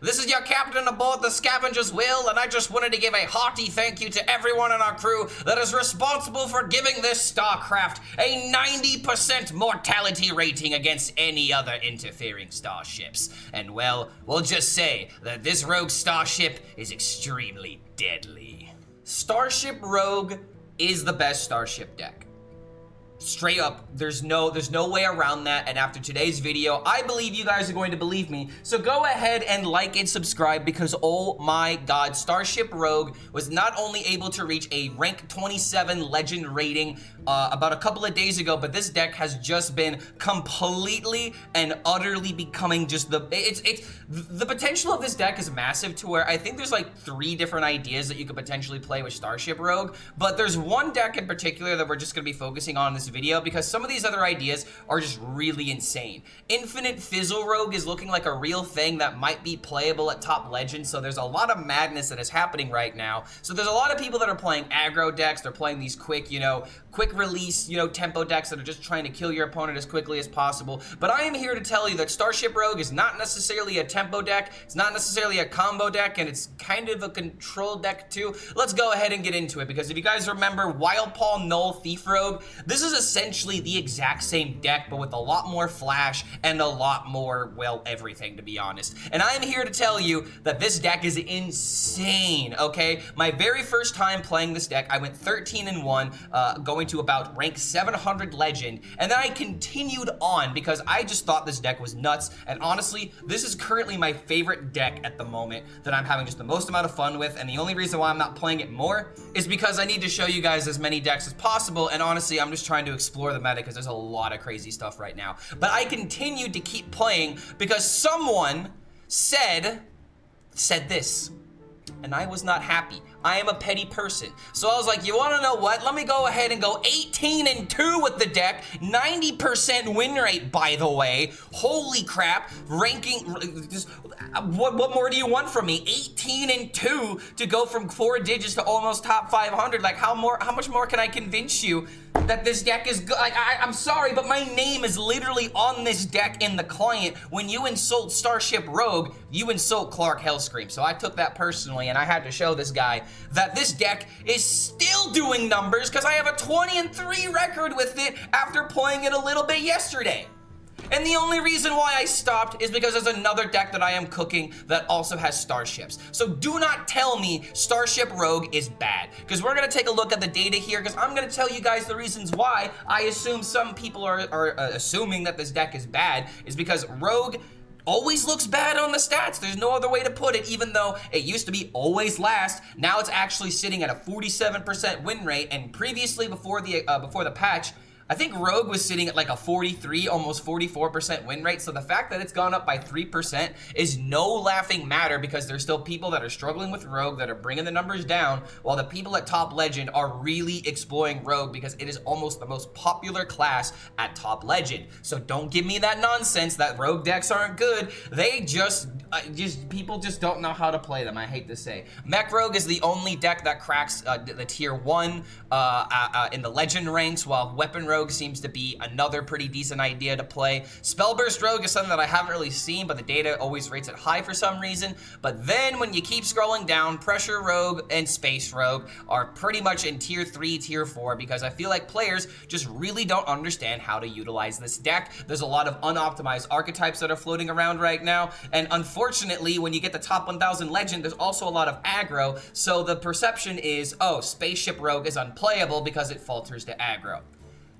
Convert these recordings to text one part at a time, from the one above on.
This is your captain aboard the Scavenger's Wheel, and I just wanted to give a hearty thank you to everyone in our crew that is responsible for giving this starcraft a 90% mortality rating against any other interfering starships. And well, we'll just say that this rogue starship is extremely deadly. Starship Rogue is the best starship deck. Straight up, there's no way around that, and after today's video, I believe you guys are going to believe me. So go ahead and like and subscribe because, oh my god, Starship Rogue was not only able to reach a rank 27 legend rating about a couple of days ago, but this deck has just been completely and utterly becoming just the potential of this deck is massive to where I think there's like 3 different ideas that you could potentially play with Starship Rogue, but there's one deck in particular that we're just going to be focusing on in this video because some of these other ideas are just really insane. Infinite Fizzle Rogue is looking like a real thing that might be playable at top legend, so there's a lot of madness that is happening right now. So there's a lot of people that are playing aggro decks, they're playing these quick, quick release, tempo decks that are just trying to kill your opponent as quickly as possible. But I am here to tell you that Starship Rogue is not necessarily a tempo deck, it's not necessarily a combo deck, and it's kind of a control deck too. Let's go ahead and get into it, because if you guys remember Wild Paw Null Thief Rogue, this is essentially the exact same deck, but with a lot more flash and a lot more, well, everything, to be honest. And I'm here to tell you that this deck is insane, okay? My very first time playing this deck, I went 13-1, going to about rank 700 legend, and then I continued on because I just thought this deck was nuts, and honestly, this is currently my favorite deck at the moment that I'm having just the most amount of fun with, and the only reason why I'm not playing it more is because I need to show you guys as many decks as possible, and honestly, I'm just trying to explore the meta because there's a lot of crazy stuff right now. But I continued to keep playing because someone said this, and I was not happy. I am a petty person. So I was like, you wanna know what? Let me go ahead and go 18-2 with the deck. 90% win rate, by the way. Holy crap. Ranking, just, what more do you want from me? 18-2 to go from 4 digits to almost top 500. Like, how much more can I convince you that this deck is good? Like, I'm sorry, but my name is literally on this deck in the client. When you insult Starship Rogue, you insult Clark HELLSCREAM. So I took that personally, and I had to show this guy that this deck is still doing numbers because I have a 20-3 record with it after playing it a little bit yesterday. And the only reason why I stopped is because there's another deck that I am cooking that also has starships. So do not tell me Starship Rogue is bad, because we're going to take a look at the data here, because I'm going to tell you guys the reasons why I assume some people are assuming that this deck is bad is because Rogue always looks bad on the stats. There's no other way to put it, even though it used to be always last. Now it's actually sitting at a 47% win rate, and previously before the patch, I think Rogue was sitting at like a 43, almost 44% win rate, so the fact that it's gone up by 3% is no laughing matter, because there's still people that are struggling with Rogue that are bringing the numbers down, while the people at Top Legend are really exploring Rogue because it is almost the most popular class at Top Legend. So don't give me that nonsense that Rogue decks aren't good. They just people just don't know how to play them, I hate to say. Mech Rogue is the only deck that cracks the tier 1 in the Legend ranks, while Weapon Rogue seems to be another pretty decent idea to play. Spellburst Rogue is something that I haven't really seen, but the data always rates it high for some reason. But then when you keep scrolling down, Pressure Rogue and Space Rogue are pretty much in tier 3, tier 4, because I feel like players just really don't understand how to utilize this deck. There's a lot of unoptimized archetypes that are floating around right now, and unfortunately, when you get the top 1000 legend, there's also a lot of aggro, so the perception is, oh, Spaceship Rogue is unplayable because it falters to aggro.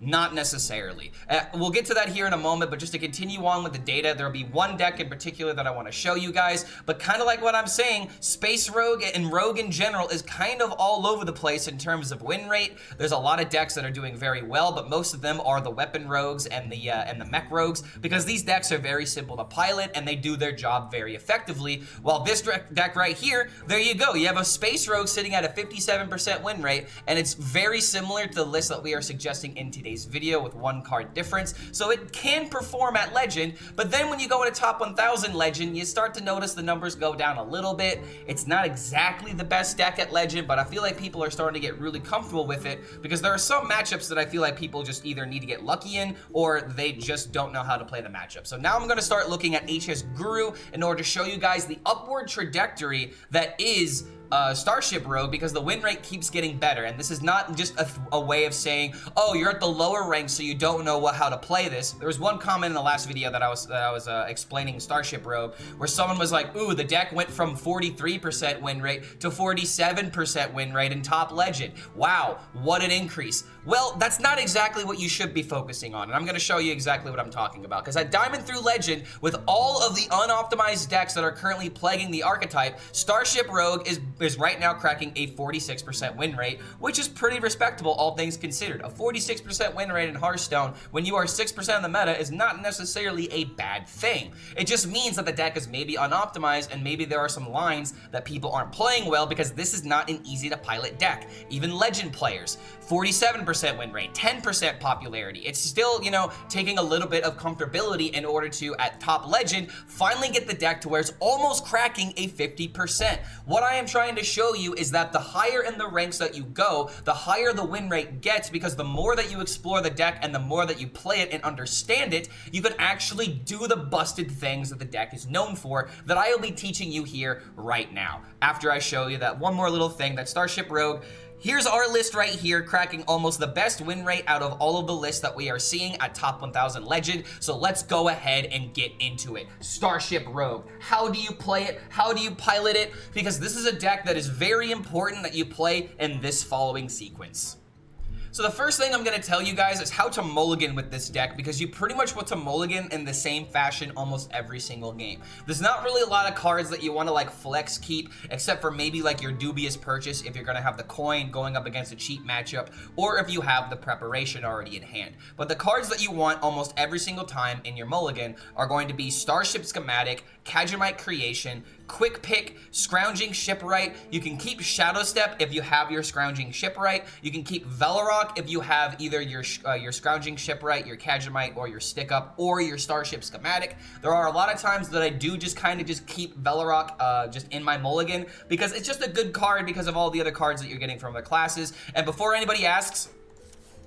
Not necessarily. We'll get to that here in a moment, but just to continue on with the data, there'll be one deck in particular that I want to show you guys, but kind of like what I'm saying, Space Rogue and Rogue in general is kind of all over the place in terms of win rate. There's a lot of decks that are doing very well, but most of them are the Weapon Rogues and the Mech Rogues, because these decks are very simple to pilot and they do their job very effectively, while this deck right here, there you go. You have a Space Rogue sitting at a 57% win rate, and it's very similar to the list that we are suggesting in today's today's video with 1 card difference, so it can perform at Legend, but then when you go into top 1000 Legend, you start to notice the numbers go down a little bit. It's not exactly the best deck at Legend, but I feel like people are starting to get really comfortable with it because there are some matchups that I feel like people just either need to get lucky in or they just don't know how to play the matchup. So now I'm going to start looking at HS Guru in order to show you guys the upward trajectory that is Starship Rogue, because the win rate keeps getting better, and this is not just a way of saying, oh, you're at the lower rank so you don't know how to play this. There was one comment in the last video that I was explaining Starship Rogue where someone was like, ooh, the deck went from 43% win rate to 47% win rate in top Legend. Wow, what an increase. Well, that's not exactly what you should be focusing on, and I'm going to show you exactly what I'm talking about, because at Diamond through Legend, with all of the unoptimized decks that are currently plaguing the archetype, Starship Rogue is right now cracking a 46% win rate, which is pretty respectable, all things considered. A 46% win rate in Hearthstone when you are 6% of the meta is not necessarily a bad thing. It just means that the deck is maybe unoptimized, and maybe there are some lines that people aren't playing well, because this is not an easy to pilot deck. Even Legend players, 47% win rate, 10% popularity. It's still, you know, taking a little bit of comfortability in order to, at top Legend, finally get the deck to where it's almost cracking a 50%. What I am trying to show you is that the higher in the ranks that you go, the higher the win rate gets, because the more that you explore the deck and the more that you play it and understand it, you can actually do the busted things that the deck is known for that I will be teaching you here right now. After I show you that one more little thing, that Starship Rogue, here's our list right here, cracking almost the best win rate out of all of the lists that we are seeing at top 1000 Legend. So let's go ahead and get into it. Starship Rogue. How do you play it? How do you pilot it? Because this is a deck that is very important that you play in this following sequence. So the first thing I'm going to tell you guys is how to mulligan with this deck, because you pretty much want to mulligan in the same fashion almost every single game. There's not really a lot of cards that you want to like flex keep, except for maybe like your dubious purchase if you're going to have the coin going up against a cheap matchup, or if you have the preparation already in hand. But the cards that you want almost every single time in your mulligan are going to be Starship Schematic, Kagemite Creation, Quick Pick, Scrounging Shipwright. You can keep Shadow Step if you have your Scrounging Shipwright. You can keep Velarok if you have either your Scrounging Shipwright, your Kagemite, or your Stick Up, or your Starship Schematic. There are a lot of times that I do just kind of just keep Velarok just in my mulligan, because it's just a good card because of all the other cards that you're getting from the classes. And before anybody asks,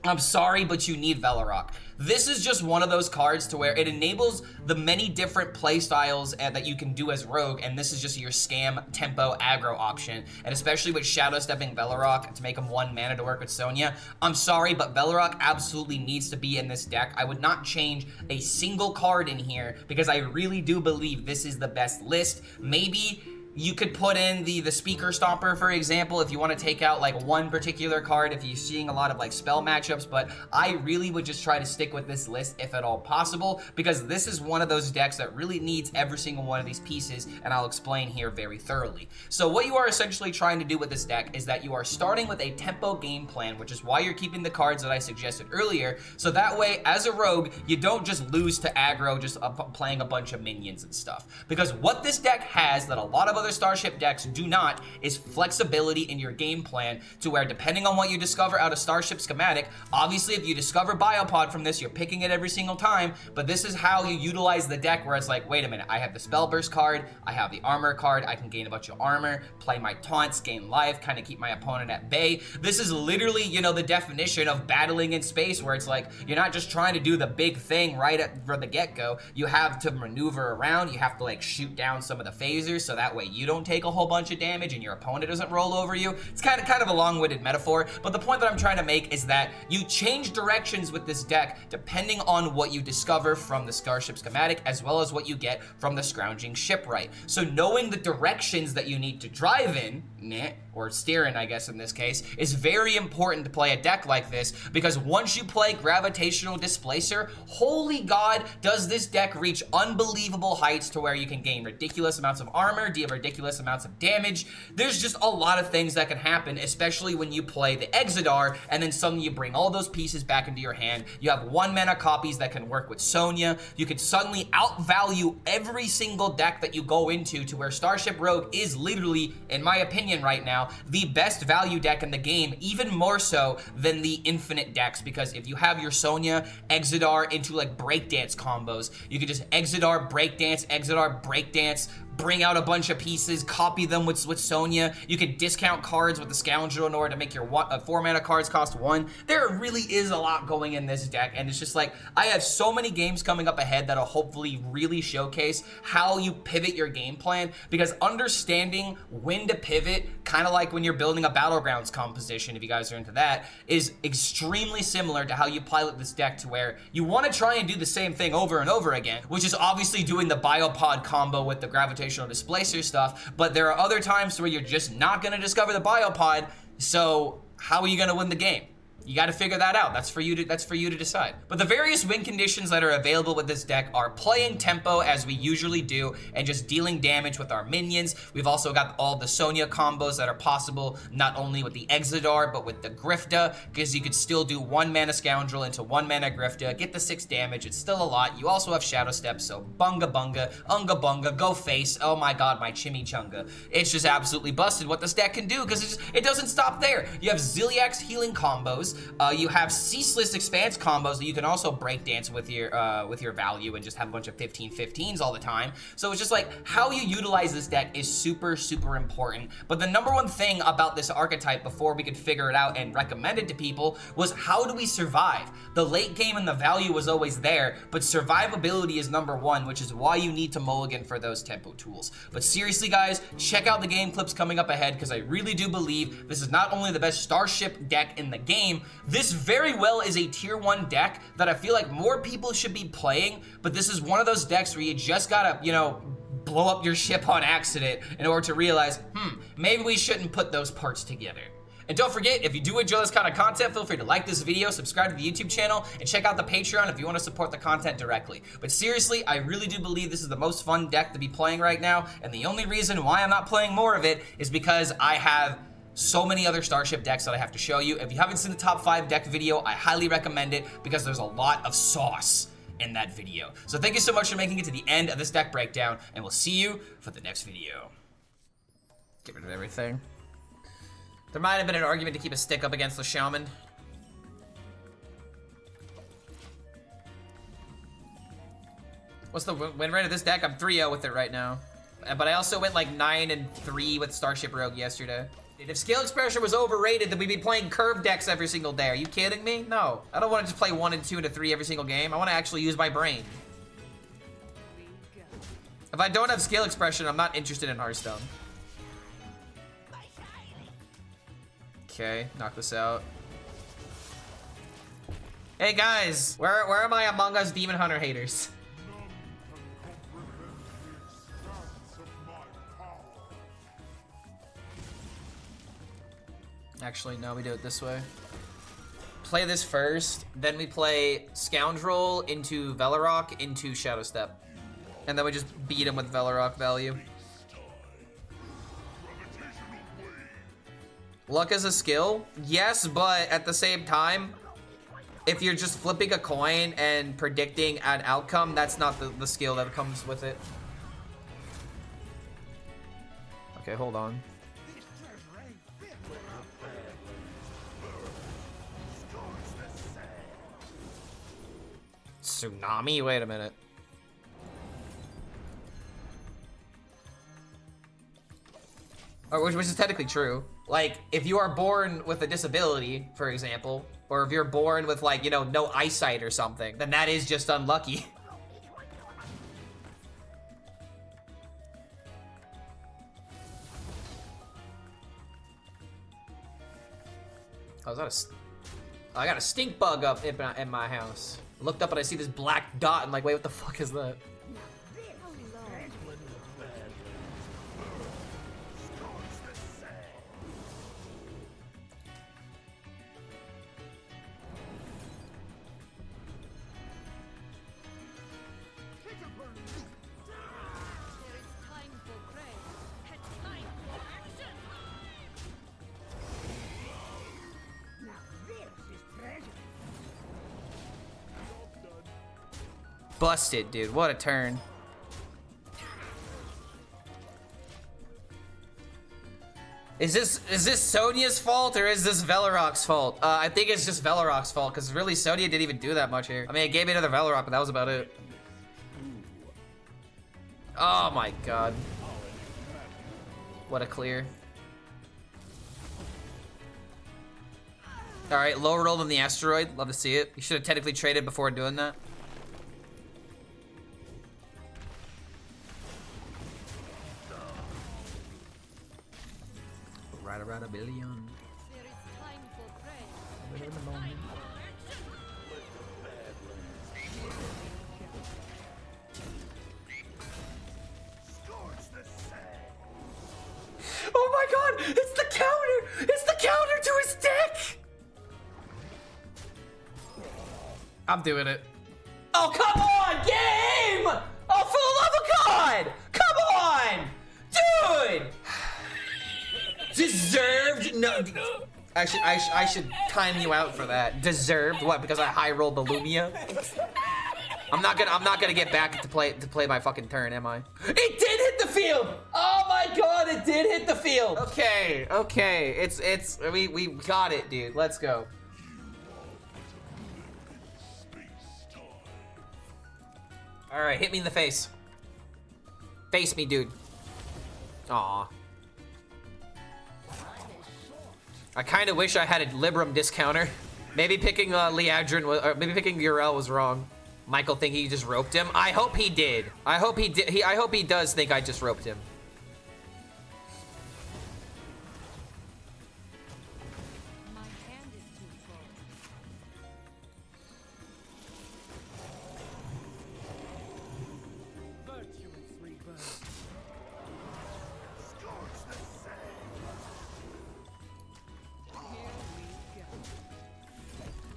I'm sorry, but you need Velarok. This is just one of those cards to where it enables the many different play styles that you can do as Rogue, and this is just your scam, tempo, aggro option, and especially with Shadow Stepping Velarok to make him 1 mana to work with Sonya. I'm sorry, but Velarok absolutely needs to be in this deck. I would not change a single card in here, because I really do believe this is the best list. Maybe you could put in the Speaker Stomper, for example, if you want to take out like one particular card, if you're seeing a lot of like spell matchups, but I really would just try to stick with this list if at all possible, because this is one of those decks that really needs every single one of these pieces, and I'll explain here very thoroughly. So what you are essentially trying to do with this deck is that you are starting with a tempo game plan, which is why you're keeping the cards that I suggested earlier, so that way, as a Rogue, you don't just lose to aggro just playing a bunch of minions and stuff. Because what this deck has that a lot of other Starship decks do not is flexibility in your game plan, to where depending on what you discover out of Starship Schematic, obviously if you discover Biopod from this, you're picking it every single time, but this is how you utilize the deck, where it's like, wait a minute, I have the Spell Burst card, I have the Armor card, I can gain a bunch of armor, play my taunts, gain life, kind of keep my opponent at bay. This is literally, you know, the definition of battling in space, where it's like, you're not just trying to do the big thing from the get-go, you have to maneuver around, you have to like shoot down some of the phasers, so that way you don't take a whole bunch of damage and your opponent doesn't roll over you. It's kind of a long-winded metaphor, but the point that I'm trying to make is that you change directions with this deck depending on what you discover from the Starship Schematic, as well as what you get from the Scrounging Shipwright. So knowing the directions that you need to drive in, or steer in, I guess in this case, is very important to play a deck like this, because once you play Gravitational Displacer, holy god, does this deck reach unbelievable heights to where you can gain ridiculous amounts of armor, deal ridiculous amounts of damage. There's just a lot of things that can happen, especially when you play the Exodar, and then suddenly you bring all those pieces back into your hand. You have 1 mana copies that can work with Sonya. You could suddenly outvalue every single deck that you go into, to where Starship Rogue is literally, in my opinion right now, now the best value deck in the game, even more so than the infinite decks, because if you have your Sonya, Exodar into like breakdance combos, you can just Exodar, breakdance, bring out a bunch of pieces, copy them with Sonya. You can discount cards with the Scoundrel in order to make your 4 mana cards cost 1. There really is a lot going in this deck, and it's just like, I have so many games coming up ahead that'll hopefully really showcase how you pivot your game plan, because understanding when to pivot, kind of like when you're building a Battlegrounds composition, if you guys are into that, is extremely similar to how you pilot this deck, to where you want to try and do the same thing over and over again, which is obviously doing the Biopod combo with the Gravitational Displacer stuff, but there are other times where you're just not going to discover the Biopod, so how are you going to win the game? You got to figure that out. That's for you to decide. But the various win conditions that are available with this deck are playing tempo as we usually do, and just dealing damage with our minions. We've also got all the Sonya combos that are possible, not only with the Exodar, but with the Grifta, because you could still do 1 mana Scoundrel into 1 mana Grifta, get the 6 damage. It's still a lot. You also have Shadow Step, so bunga bunga, unga bunga, go face. Oh my god, my chimichunga. It's just absolutely busted what this deck can do, because it doesn't stop there. You have Ziliax healing combos. You have ceaseless expanse combos that you can also breakdance with your value and just have a bunch of 15/15s all the time. So it's just like, how you utilize this deck is super, super important. But the number one thing about this archetype, before we could figure it out and recommend it to people, was how do we survive? The late game and the value was always there, but survivability is number one, which is why you need to mulligan for those tempo tools. But seriously guys, check out the game clips coming up ahead, because I really do believe this is not only the best Starship deck in the game, this very well is a tier 1 deck that I feel like more people should be playing, but this is one of those decks where you just gotta, you know, blow up your ship on accident in order to realize, maybe we shouldn't put those parts together. And don't forget, if you do enjoy this kind of content, feel free to like this video, subscribe to the YouTube channel, and check out the Patreon if you want to support the content directly. But seriously, I really do believe this is the most fun deck to be playing right now, and the only reason why I'm not playing more of it is because I have so many other Starship decks that I have to show you. If you haven't seen the top 5 deck video, I highly recommend it, because there's a lot of sauce in that video. So thank you so much for making it to the end of this deck breakdown, and we'll see you for the next video. Get rid of everything. There might have been an argument to keep a stick up against the Shaman. What's the win rate of this deck? I'm 3-0 with it right now. But I also went like 9-3 with Starship Rogue yesterday. If Scale Expression was overrated, then we'd be playing curve decks every single day. Are you kidding me? No. I don't want to just play 1 and 2 and 3 every single game. I want to actually use my brain. If I don't have Scale Expression, I'm not interested in Hearthstone. Okay, knock this out. Hey guys, where are my Among Us Demon Hunter haters? Actually, no, we do it this way. Play this first, then we play Scoundrel into Velarok into Shadow Step. And then we just beat him with Velarok value. Luck is a skill? Yes, but at the same time, if you're just flipping a coin and predicting an outcome, that's not the skill that comes with it. Okay, hold on. Tsunami? Wait a minute. Or which is technically true. Like, if you are born with a disability, for example, or if you're born with, like, you know, no eyesight or something, then that is just unlucky. Oh, is that I got a stink bug up in my house. I looked up and I see this black dot and like, wait, what the fuck is that? Busted, dude. What a turn. Is this Sonya's fault or is this Velarok's fault? I think it's just Velarok's fault because really Sonya didn't even do that much here. I mean, it gave me another Velarok, but that was about it. Oh my god. What a clear. All right, low roll on the asteroid. Love to see it. You should have technically traded before doing that. Right around $1 billion. There is time for prayer. Oh my god! It's the counter! It's the counter to his deck! I'm doing it. Oh, come on, game! Oh, for the love of God! Come on! Dude! Deserved? No. I should time you out for that. Deserved? What? Because I high rolled the Lumia? I'm not gonna get back to play my fucking turn, am I? It did hit the field! Oh my god, it did hit the field! Okay, okay. We got it, dude. Let's go. Alright, hit me in the face. Face me, dude. Aw. I kinda wish I had a Libram discounter. Maybe picking Liadrin was, or maybe picking Urel was wrong. Michael think he just roped him. I hope he did. I hope he did. I hope he does think I just roped him. My hand is too full.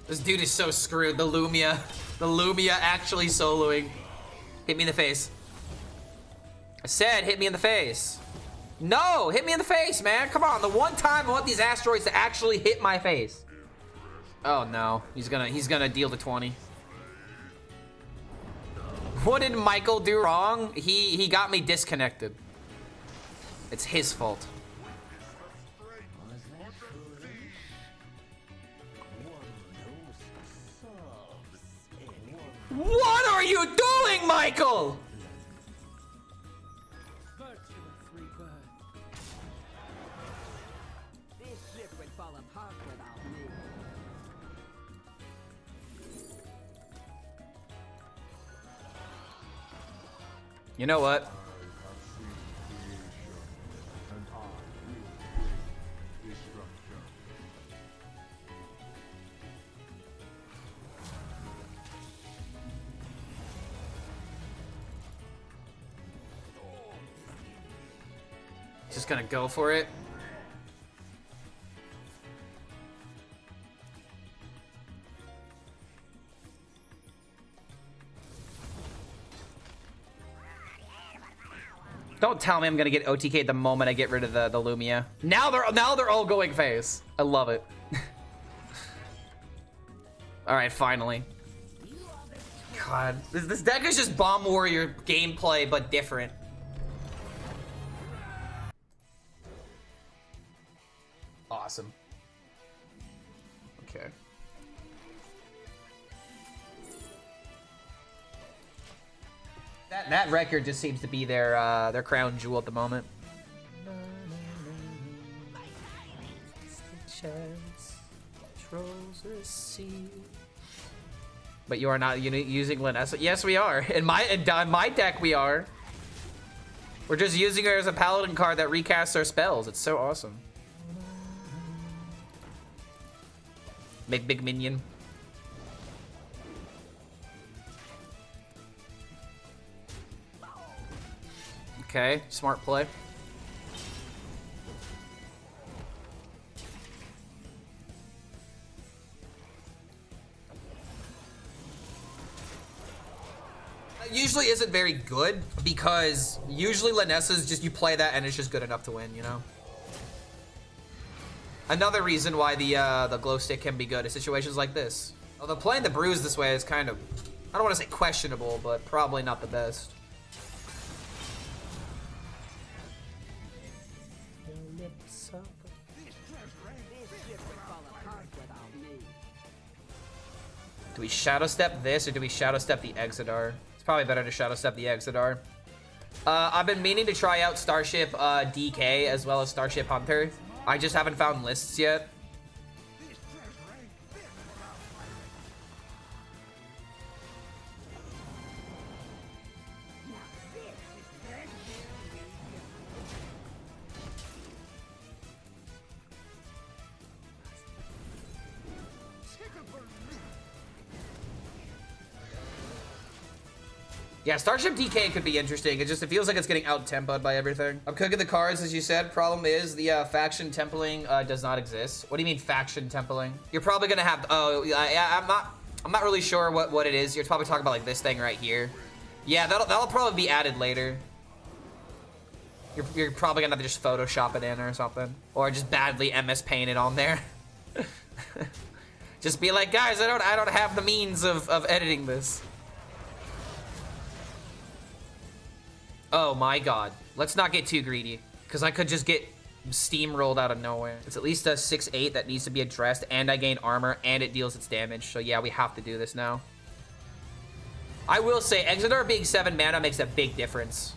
This dude is so screwed. The Lumia. The Lumia actually soloing. Hit me in the face. I said hit me in the face. No, hit me in the face, man. Come on. The one time I want these asteroids to actually hit my face. Oh no. He's gonna deal the 20. What did Michael do wrong? He got me disconnected. It's his fault. What are you doing, Michael? This ship would fall apart without me. You know what? Just gonna go for it. Don't tell me I'm gonna get OTK the moment I get rid of the Lumia. Now they're all going face. I love it. All right, finally. God, this deck is just Bomb Warrior gameplay, but different. Awesome. Okay. That record just seems to be their crown jewel at the moment. But you are not using Linessa. Yes, we are. In my deck, we are. We're just using her as a Paladin card that recasts our spells. It's so awesome. Make big minion. Okay, smart play. That usually isn't very good because usually Linessa's just you play that and it's just good enough to win, you know? Another reason why the glow stick can be good in situations like this. Although playing the bruise this way is kind of, I don't want to say questionable, but probably not the best. This ship would fall apart without me. Do we Shadow Step this, or do we Shadow Step the Exodar? It's probably better to Shadow Step the Exodar. I've been meaning to try out Starship DK as well as Starship Hunter. I just haven't found lists yet. Yeah, Starship DK could be interesting. It feels like it's getting out-tempoed by everything. I'm cooking the cards, as you said. Problem is, the faction templing does not exist. What do you mean faction templing? You're probably gonna have, oh, yeah, I'm not really sure what it is. You're probably talking about like this thing right here. Yeah, that'll probably be added later. You're probably gonna have to just Photoshop it in or something. Or just badly MS paint it on there. Just be like, guys, I don't have the means of editing this. Oh my god. Let's not get too greedy, because I could just get steamrolled out of nowhere. It's at least a 6/8 that needs to be addressed, and I gain armor, and it deals its damage. So yeah, we have to do this now. I will say, Exodar being 7 mana makes a big difference.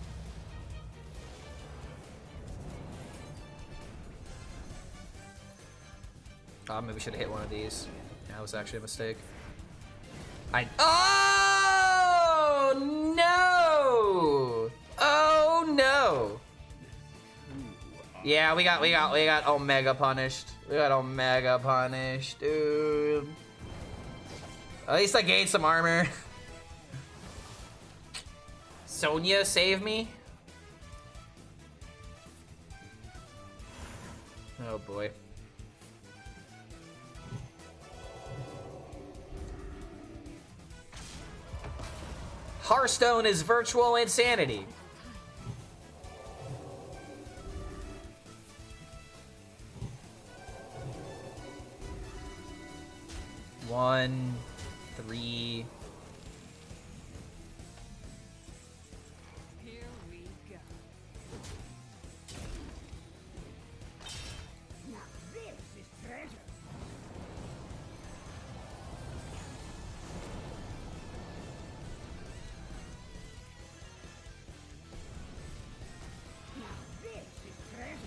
Oh, maybe we should have hit one of these. That was actually a mistake. Oh no! Oh no! Yeah, we got Omega punished. We got Omega punished, dude. At least I gained some armor. Sonya, save me. Oh boy. Hearthstone is virtual insanity. One, 3. Here we go. Now this is treasure. Now this is treasure.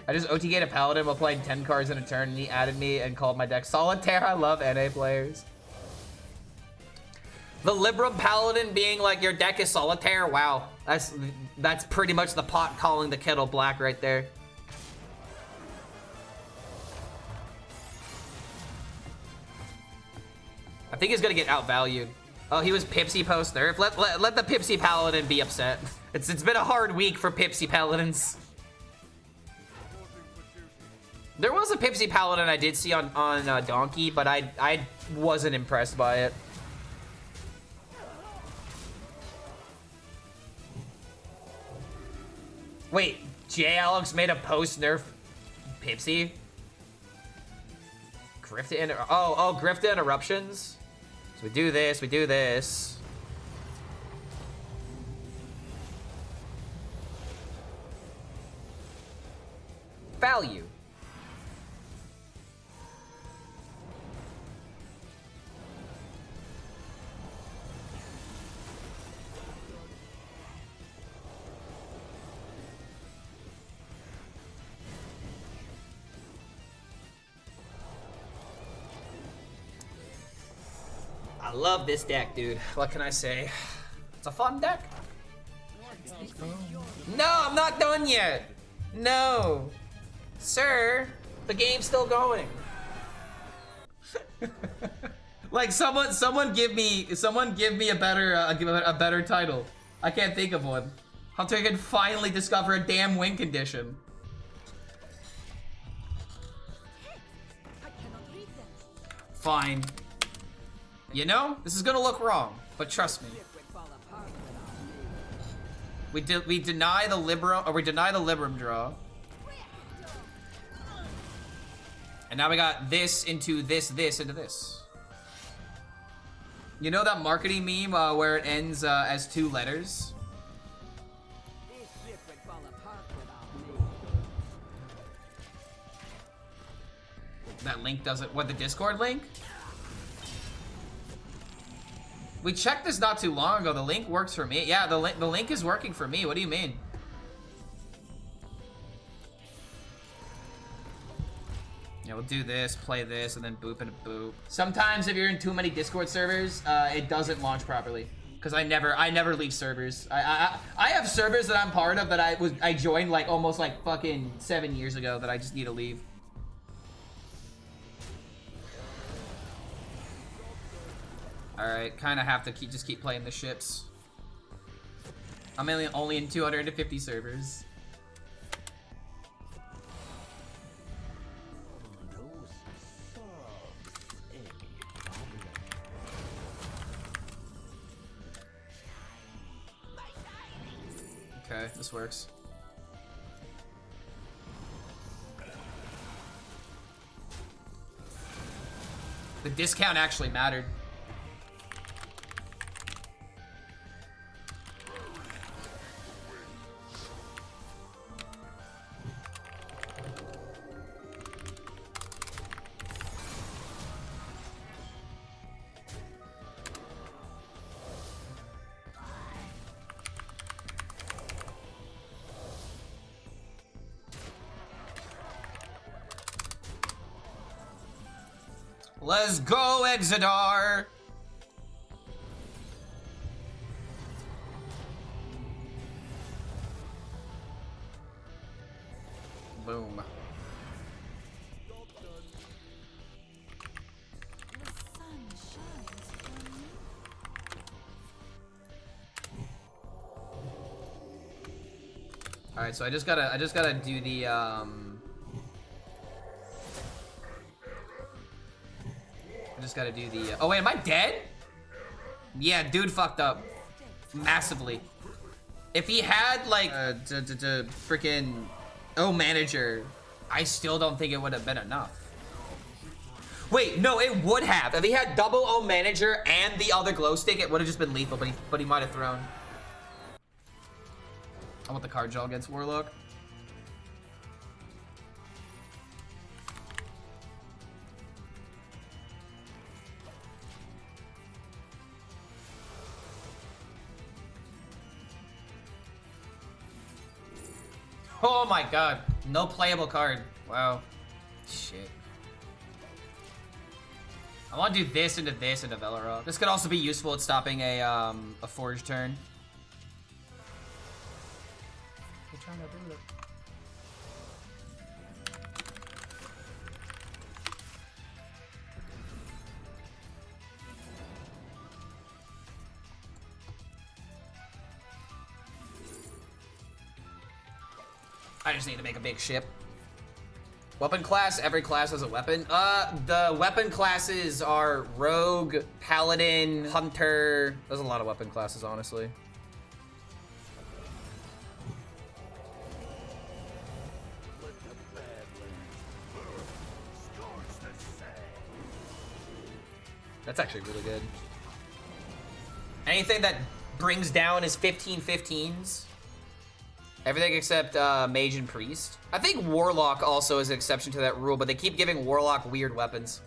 I just OTK'd a Paladin while playing 10 cards in a turn, and he added me and called my deck Solitaire. I love NA players. The Libram Paladin being like, your deck is Solitaire? Wow. That's pretty much the pot calling the kettle black right there. I think he's gonna get outvalued. Oh, he was Pipsy post nerf. Let the Pipsy Paladin be upset. It's been a hard week for Pipsy Paladins. There was a Pipsy Paladin I did see on Donkey, but I wasn't impressed by it. Wait, J. Alex made a post-nerf Pipsy? Grifted Grifted Interruptions? So we do this, we do this. Value. I love this deck, dude. What can I say? It's a fun deck. No, I'm not done yet. No. Sir, the game's still going. Like someone give me a better title. I can't think of one. Hunter can finally discover a damn win condition. I cannot read them. Fine. You know, this is gonna look wrong, but trust me. Ship would fall apart without me. We deny the Libram, or we deny the Libram draw. And now we got this into this into this. You know that marketing meme where it ends as 2 letters? This ship would fall apart without me. That link doesn't. What, the Discord link? We checked this not too long ago. The link works for me. Yeah, the link is working for me. What do you mean? Yeah, we'll do this, play this, and then boop and a boop. Sometimes if you're in too many Discord servers, it doesn't launch properly. Cause I never leave servers. I have servers that I'm part of that I joined like almost like fucking 7 years ago that I just need to leave. All right, kind of have to just keep playing the ships. I'm only in 250 servers. Okay, this works. The discount actually mattered. Let's go, Exodar! Boom. The sun shines from me. All right, so I just gotta do the oh wait, am I dead? Yeah, dude fucked up massively. If he had like freaking manager, I still don't think it would have been enough. Wait, no, it would have. If he had double manager and the other glow stick, it would have just been lethal, but he might have thrown. I want the card draw against Warlock. Oh my god, no playable card. Wow. Shit. I want to do this into Velarok. This could also be useful at stopping a forge turn. We're trying to do it. I just need to make a big ship. Weapon class, every class has a weapon. The weapon classes are Rogue, Paladin, Hunter. There's a lot of weapon classes, honestly. That's actually really good. Anything that brings down his 15/15s. Everything except Mage and Priest. I think Warlock also is an exception to that rule, but they keep giving Warlock weird weapons.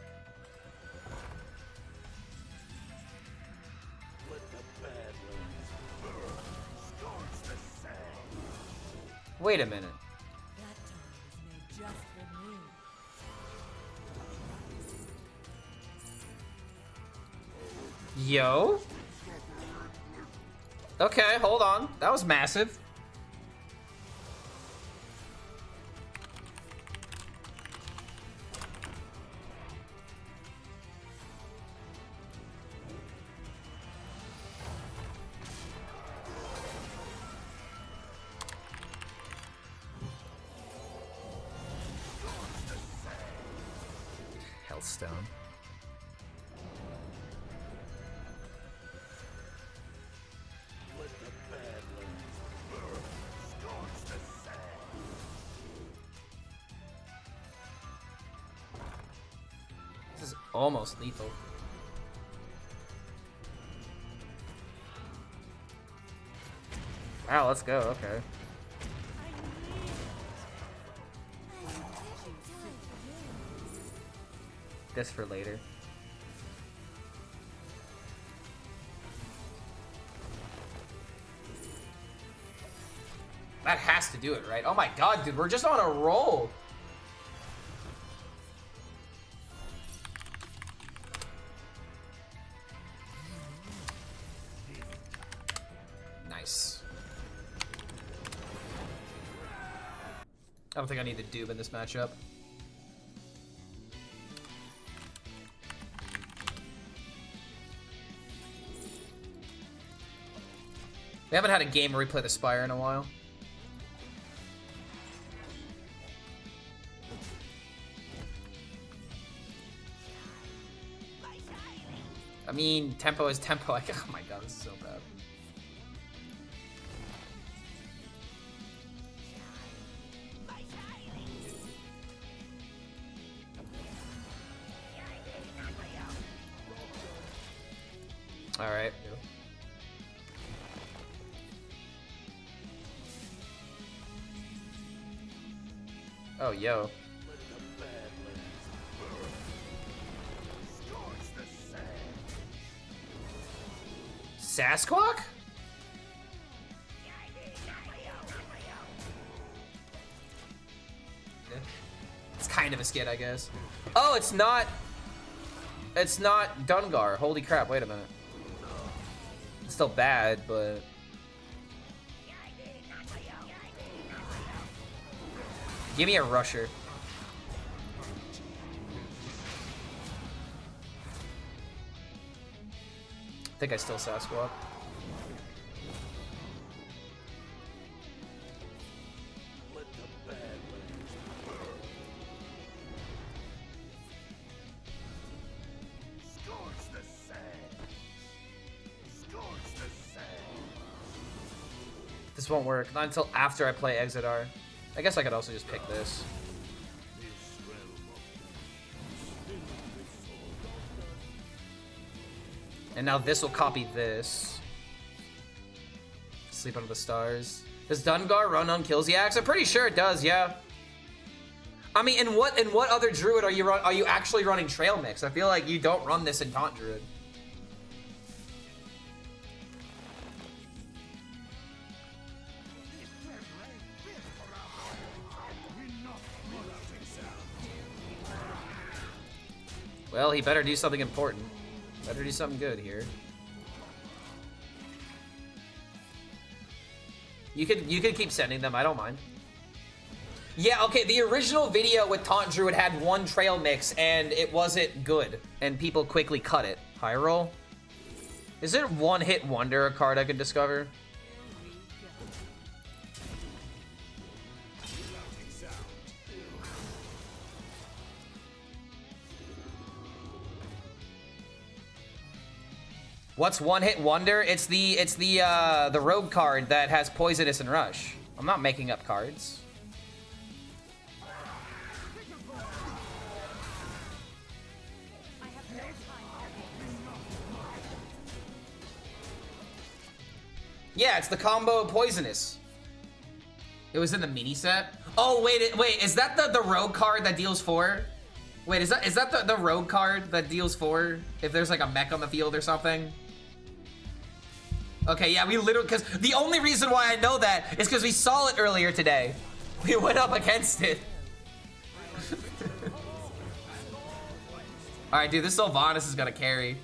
Wait a minute. That door was made just for me. Yo. Okay, hold on. That was massive. Hearthstone. This is almost lethal. Wow, let's go. Okay. This for later. That has to do it, right? Oh my god, dude, we're just on a roll. Nice. I don't think I need to doob in this matchup. We haven't had a game where we play the Spire in a while. I mean, tempo is tempo. Like, oh my god, this is so bad. All right. Oh, yo. Sasquatch? It's kind of a skit, I guess. Oh, it's not. It's not Dungar. Holy crap! Wait a minute. It's still bad, but. Give me a rusher. I think I still Sasquatch. This won't work. Not until after I play Exodar. I guess I could also just pick this. And now this will copy this. Sleep under the stars. Does Dungar run on Kills-Yax? I'm pretty sure it does, yeah. I mean, in what other druid are you actually running Trail Mix? I feel like you don't run this in Taunt Druid. Well, he better do something important. Better do something good here. You could keep sending them, I don't mind. Yeah, okay, the original video with Taunt Druid had one Trail Mix and it wasn't good. And people quickly cut it. High roll? Is there One Hit Wonder a card I could discover? What's One Hit Wonder? It's the rogue card that has Poisonous and Rush. I'm not making up cards. Yeah, it's the combo Poisonous. It was in the mini set. Oh wait, is that the rogue card that deals 4? Wait, is that the rogue card that deals 4 if there's like a mech on the field or something? Okay, yeah, we literally, because the only reason why I know that is because we saw it earlier today. We went up against it. All right, dude, this Sylvanas is gonna carry.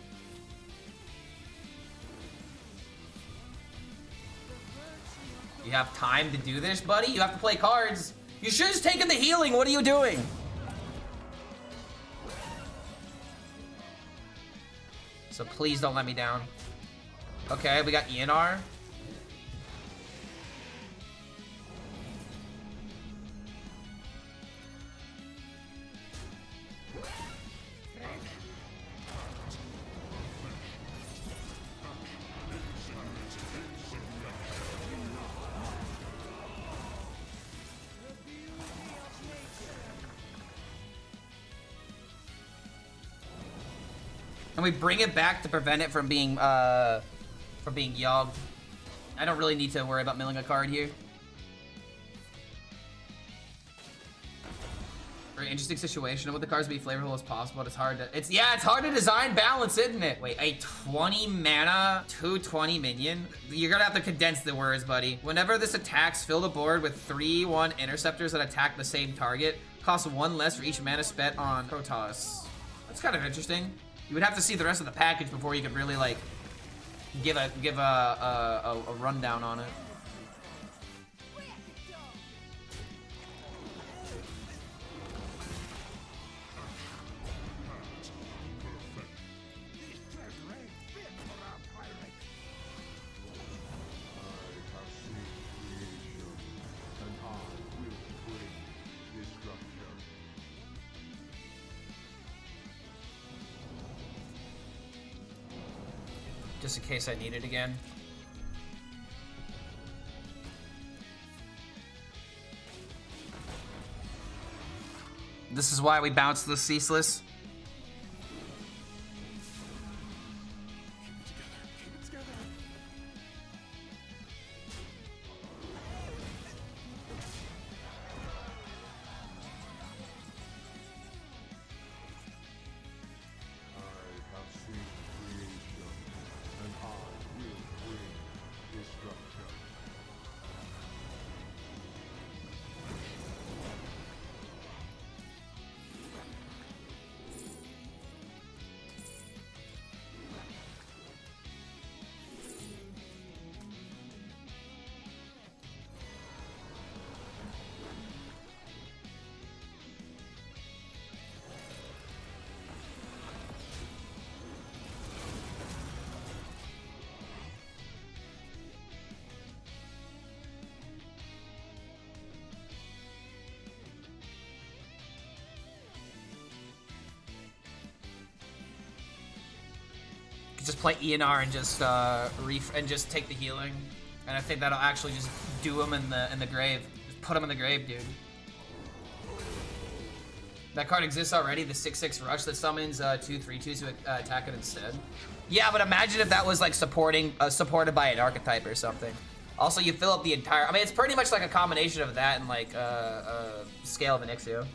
You have time to do this, buddy? You have to play cards. You should have just taken the healing. What are you doing? So please don't let me down. Okay, we got ENR. And we bring it back to prevent it from being yogged. I don't really need to worry about milling a card here. Very interesting situation. I want the cards to be flavorful as possible, but it's hard to... It's hard to design balance, isn't it? Wait, a 20 mana, 220 minion? You're gonna have to condense the words, buddy. Whenever this attacks, fill the board with 3/1 interceptors that attack the same target. Costs 1 less for each mana spent on Protoss. That's kind of interesting. You would have to see the rest of the package before you could really, like, give a rundown on it. Just in case I need it again. This is why we bounce the ceaseless. Just play ENR and just take the healing, and I think that'll actually just do him in the grave. Just put him in the grave, dude. That card exists already. The 6/6 rush that summons 2 3/2s to attack it instead. Yeah, but imagine if that was like supported by an archetype or something. Also, you fill up the entire. I mean, it's pretty much like a combination of that and like Scale of Onyxio.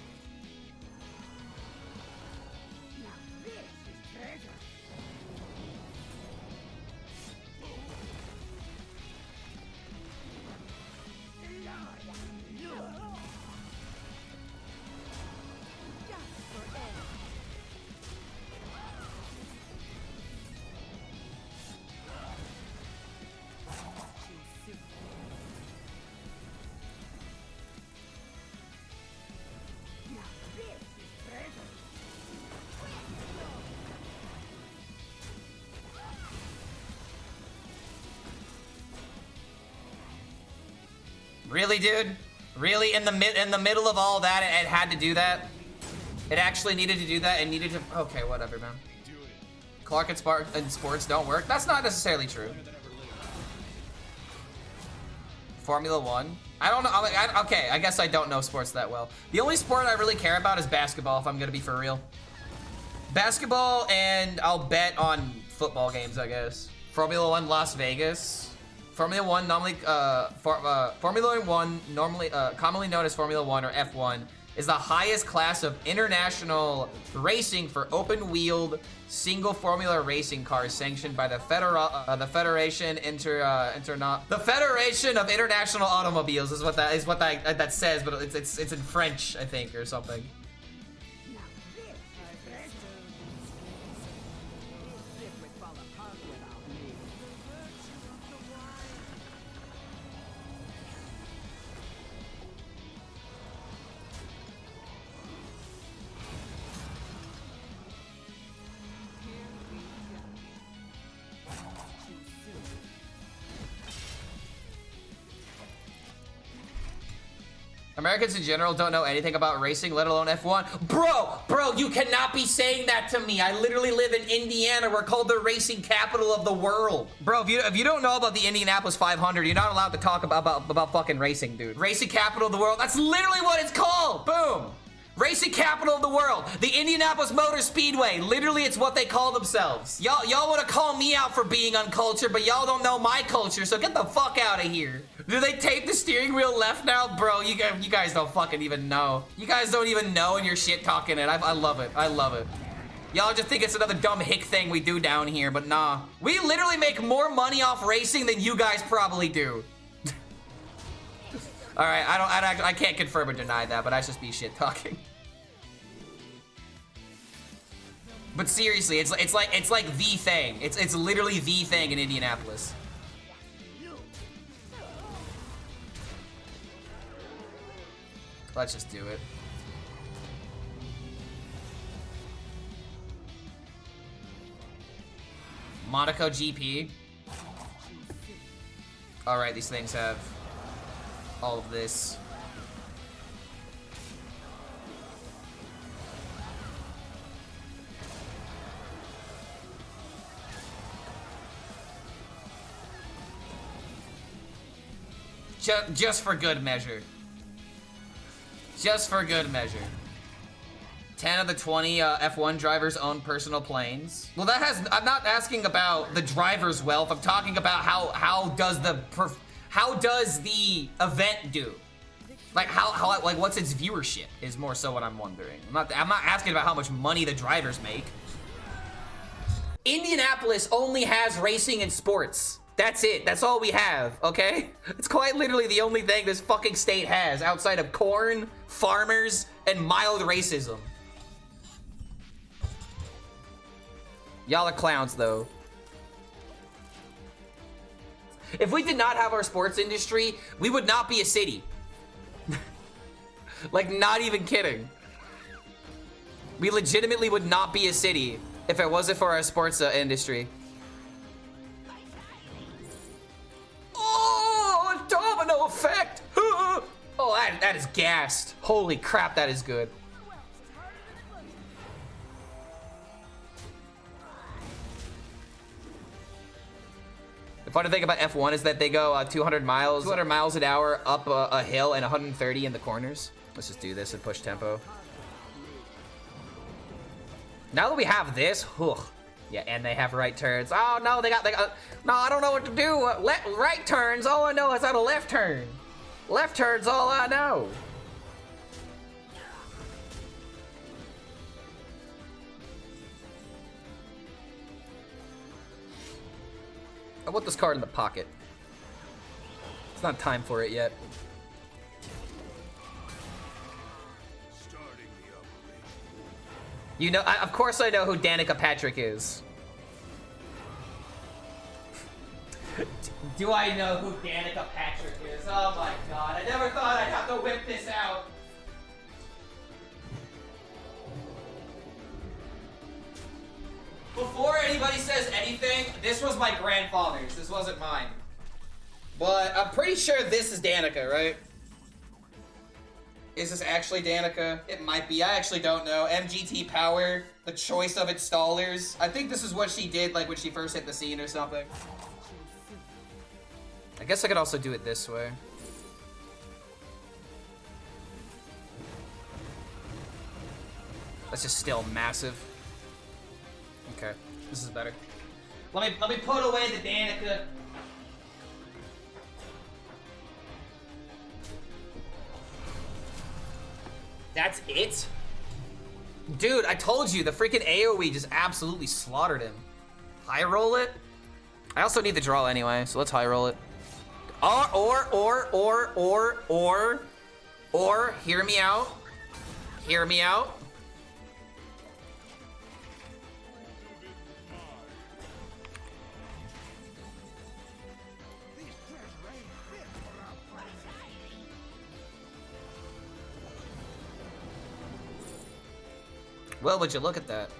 Really, dude? Really? In the middle of all that, it had to do that? It actually needed to do that and needed to... Okay, whatever, man. Clark and sports don't work? That's not necessarily true. Formula 1? I don't know. Okay, I guess I don't know sports that well. The only sport I really care about is basketball, if I'm gonna be for real. Basketball, and I'll bet on football games, I guess. Formula 1 Las Vegas. Formula 1 normally, Formula 1 normally, commonly known as Formula 1 or F1, is the highest class of international racing for open-wheeled single formula racing cars sanctioned by the Federation of International Automobiles is what that says, but it's in French, I think, or something. Americans in general don't know anything about racing, let alone F1. Bro, you cannot be saying that to me. I literally live in Indiana. We're called the racing capital of the world. Bro, if you don't know about the Indianapolis 500, you're not allowed to talk about fucking racing, dude. Racing capital of the world. That's literally what it's called. Boom. Racing capital of the world. The Indianapolis Motor Speedway. Literally, it's what they call themselves. Y'all want to call me out for being uncultured, but y'all don't know my culture, so get the fuck out of here. Do they tape the steering wheel left now? Bro, you guys don't fucking even know. You guys don't even know and you're shit talking it. I love it. I love it. Y'all just think it's another dumb hick thing we do down here, but nah. We literally make more money off racing than you guys probably do. All right, I can't confirm or deny that, but I just be shit talking. But seriously, it's like the thing. It's literally the thing in Indianapolis. Let's just do it. Monaco GP. All right, these things have all of this. Just for good measure. Just for good measure. 10 of the 20 F1 drivers own personal planes. Well, I'm not asking about the driver's wealth. I'm talking about how does the event do? Like like what's its viewership is more so what I'm wondering. I'm not asking about how much money the drivers make. Indianapolis only has racing and sports. That's it. That's all we have, okay? It's quite literally the only thing this fucking state has outside of corn, farmers, and mild racism. Y'all are clowns, though. If we did not have our sports industry, we would not be a city. Like, not even kidding. We legitimately would not be a city if it wasn't for our sports industry. Oh, a domino effect! Oh, that is gassed. Holy crap, that is good. The funny thing about F1 is that they go 200 miles an hour up a hill and 130 in the corners. Let's just do this and push tempo. Now that we have this, whew. Yeah, and they have right turns. Oh no, they got no, I don't know what to do. Right turns, all I know is how to left turn. Left turn's all I know. I want this card in the pocket. It's not time for it yet. You know, of course I know who Danica Patrick is. Do I know who Danica Patrick is? Oh my god, I never thought I'd have to whip this out. Before anybody says anything, this was my grandfather's. This wasn't mine. But I'm pretty sure this is Danica, right? Is this actually Danica? It might be. I actually don't know. MGT Power, the choice of installers. I think this is what she did, like, when she first hit the scene or something. I guess I could also do it this way. That's just still massive. Okay, this is better. Let me put away the Danica. That's it? Dude, I told you, the freaking AoE just absolutely slaughtered him. High roll it? I also need the draw anyway, so let's high roll it. Or, hear me out. Hear me out. Well, would you look at that?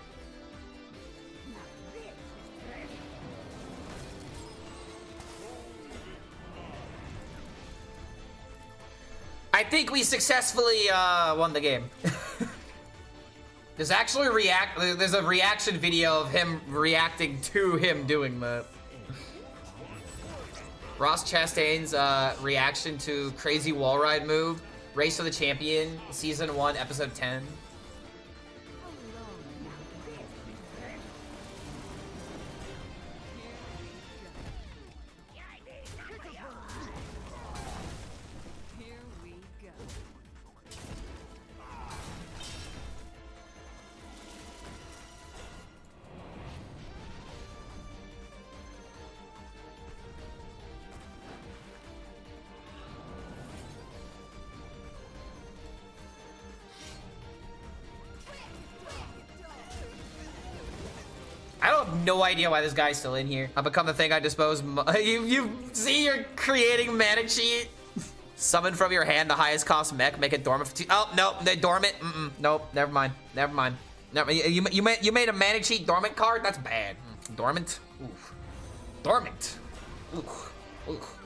I think we successfully won the game. There's actually there's a reaction video of him reacting to him doing that. Ross Chastain's reaction to crazy wall ride move Race for the Champion, Season 1, Episode 10. Here we go. I don't have no idea why this guy's still in here. I've become the thing I dispose. You see, you're creating mana cheat. Summon from your hand the highest cost mech, make it dormant for 2. Oh no, they're dormant. Nope, never mind. Never mind. No, you made a mana cheat dormant card. That's bad. Dormant. Oof. Dormant. Oof. Oof.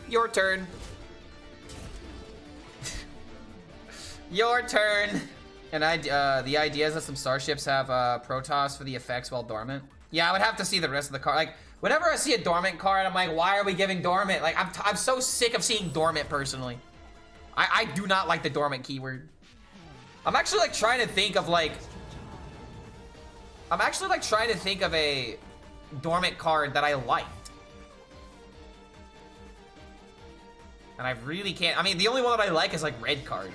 Your turn. Your turn. And the idea is that some starships have Protoss for the effects while dormant. Yeah, I would have to see the rest of the card. Like, whenever I see a dormant card, I'm like, why are we giving dormant? Like, I'm so sick of seeing dormant personally. I do not like the dormant keyword. I'm actually like trying to think of like. I'm actually like trying to think of a dormant card that I like. And I really can't. I mean, the only one that I like is like red card.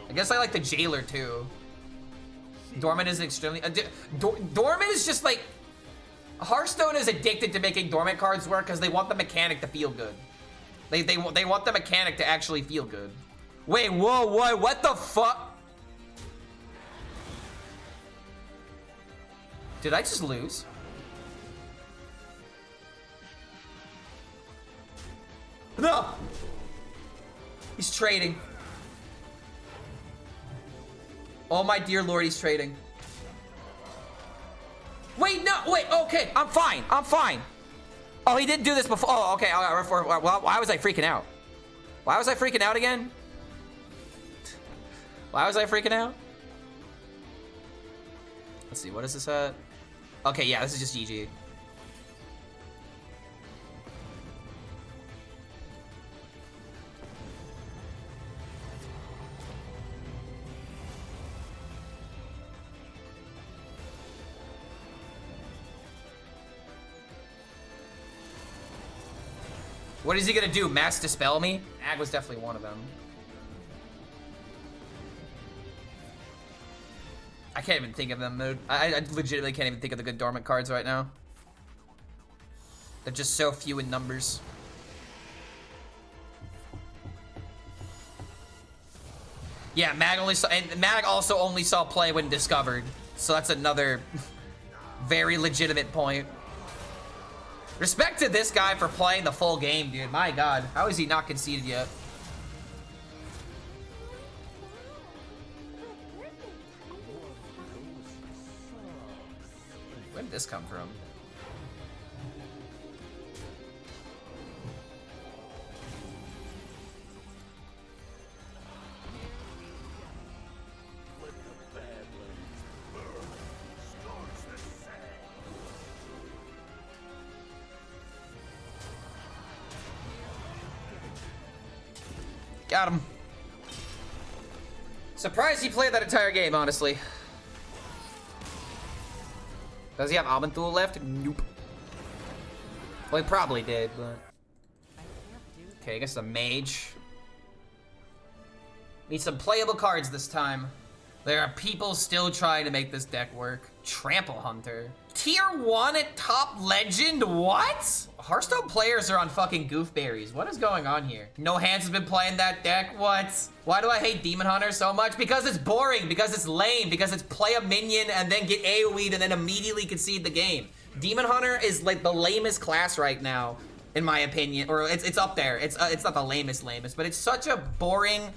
I guess I like the Jailer too. Dormant is extremely. Dormant is just like. Hearthstone is addicted to making dormant cards work because they want the mechanic to feel good. They want the mechanic to actually feel good. Wait, whoa, what the fuck? Did I just lose? No! He's trading. Oh my dear lord, he's trading. Wait, no, wait, okay, I'm fine. Oh, he didn't do this before. Oh, okay, well, why was I freaking out? Why was I freaking out again? Why was I freaking out? Let's see, what is this at? Okay, yeah, this is just GG. What is he gonna do? Mass dispel me? Ag was definitely one of them. I can't even think of them, dude. I legitimately can't even think of the good dormant cards right now. They're just so few in numbers. Yeah, Mag also only saw play when discovered. So that's another very legitimate point. Respect to this guy for playing the full game, dude. My god, how is he not conceded yet? Where did this come from? Got him. Surprised he played that entire game, honestly. Does he have Amanthul left? Nope. Well, he probably did, but... Okay, I guess a Mage. Need some playable cards this time. There are people still trying to make this deck work. Trample Hunter. Tier 1 at top legend? What? Hearthstone players are on fucking goofberries. What is going on here? No Hands has been playing that deck. What? Why do I hate Demon Hunter so much? Because it's boring, because it's lame, because it's play a minion and then get AoE'd and then immediately concede the game. Demon Hunter is like the lamest class right now, in my opinion. Or it's up there. It's not the lamest, but it's such a boring,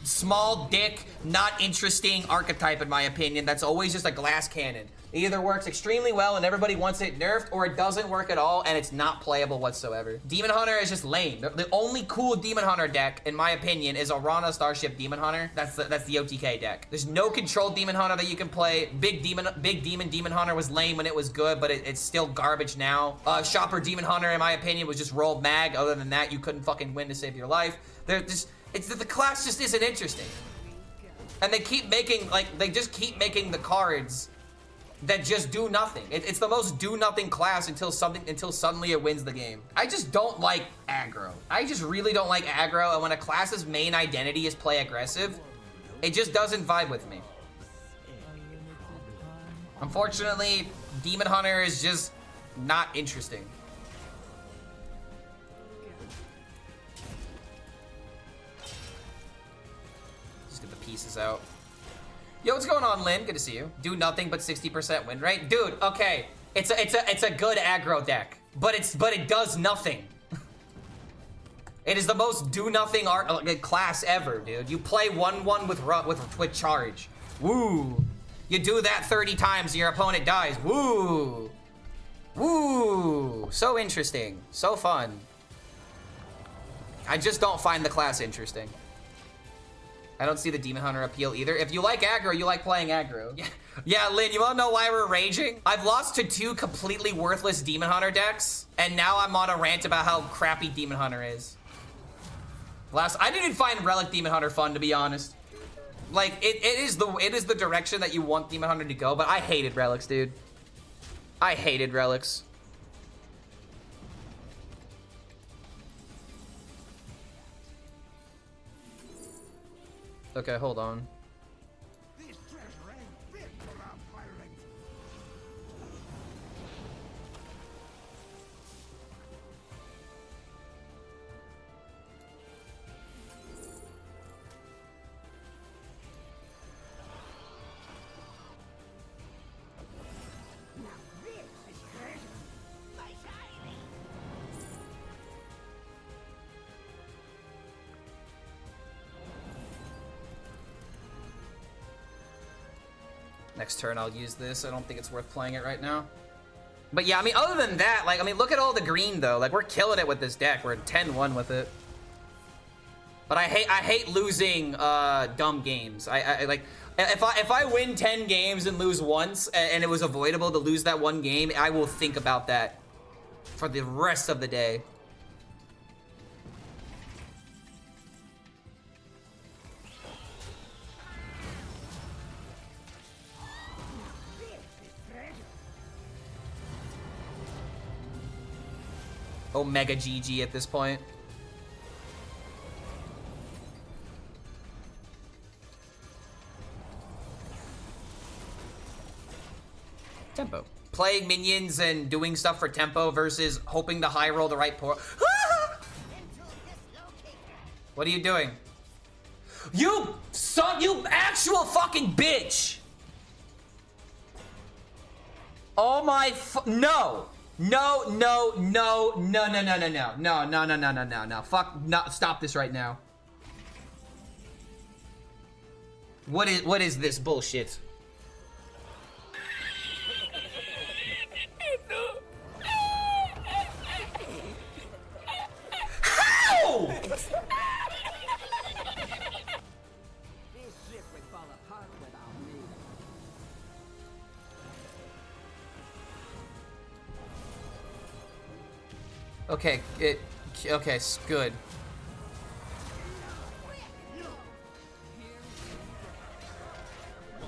small dick, not interesting archetype in my opinion. That's always just a glass cannon. It either works extremely well and everybody wants it nerfed, or it doesn't work at all and it's not playable whatsoever. Demon Hunter is just lame. The only cool Demon Hunter deck, in my opinion, is Arana Starship Demon Hunter. That's the OTK deck. There's no controlled Demon Hunter that you can play. Big Demon Hunter was lame when it was good, but it's still garbage now. Shopper Demon Hunter, in my opinion, was just rolled mag. Other than that, you couldn't fucking win to save your life. The class just isn't interesting. And they keep making, like, they just keep making the cards that just do nothing. It's the most do nothing class until suddenly it wins the game. I just don't like aggro. I just really don't like aggro, and when a class's main identity is play aggressive, it just doesn't vibe with me. Unfortunately, Demon Hunter is just not interesting. Just get the pieces out. Yo, what's going on, Lynn? Good to see you. Do nothing but 60% win rate. Dude, okay. It's a good aggro deck, but it does nothing. It is the most do nothing class ever, dude. You play 1/1 with charge. Woo. You do that 30 times and your opponent dies. Woo. Woo. So interesting. So fun. I just don't find the class interesting. I don't see the Demon Hunter appeal either. If you like aggro, you like playing aggro. Yeah, Lynn, you wanna know why we're raging? I've lost to 2 completely worthless Demon Hunter decks, and now I'm on a rant about how crappy Demon Hunter is. I didn't find Relic Demon Hunter fun, to be honest. Like, it is the direction that you want Demon Hunter to go, but I hated Relics, dude. I hated Relics. Okay, hold on. Next turn I'll use this. I don't think it's worth playing it right now. But yeah, I mean, other than that, like, I mean, look at all the green though. Like, we're killing it with this deck. We're 10-1 with it. But I hate losing dumb games. I like, if I win 10 games and lose once and it was avoidable to lose that one game, I will think about that for the rest of the day. Omega GG at this point. Tempo. Playing minions and doing stuff for tempo versus hoping to high roll the right port. What are you doing? You actual fucking bitch! Oh my no! No. Fuck, no, stop this right now. What is this bullshit? How? This ship would fall apart without me. Okay, okay, good.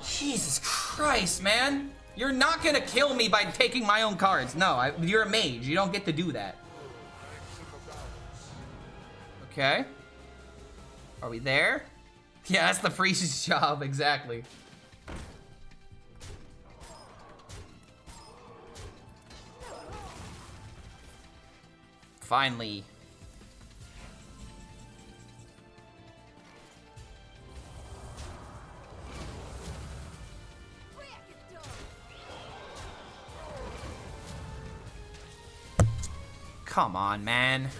Jesus Christ, man. You're not gonna kill me by taking my own cards. No, you're a mage. You don't get to do that. Okay. Are we there? Yeah, that's the priest's job, exactly. Finally. Come on, man.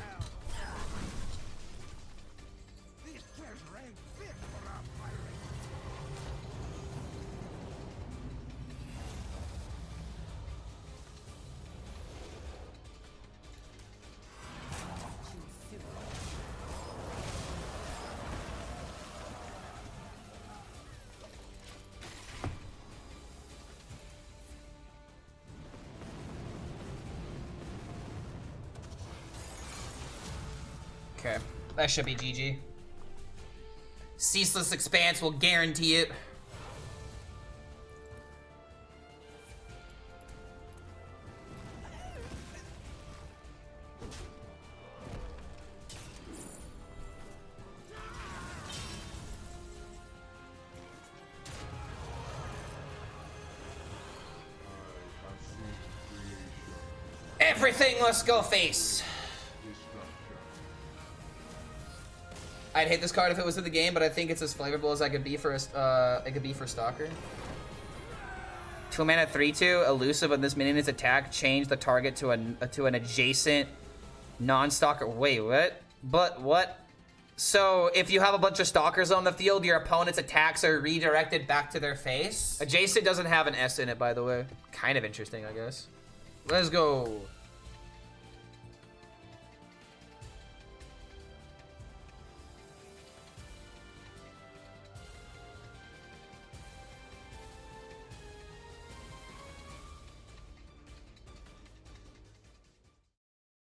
Okay, that should be GG. Ceaseless Expanse will guarantee it. Everything, let's go face. I'd hate this card if it was in the game, but I think it's as flavorful as I could be for Stalker. 2 mana 3/2 elusive when this minion is attacked. Change the target to an adjacent non-stalker. Wait, what? But what? So if you have a bunch of stalkers on the field, your opponent's attacks are redirected back to their face. Adjacent doesn't have an S in it, by the way. Kind of interesting, I guess. Let's go.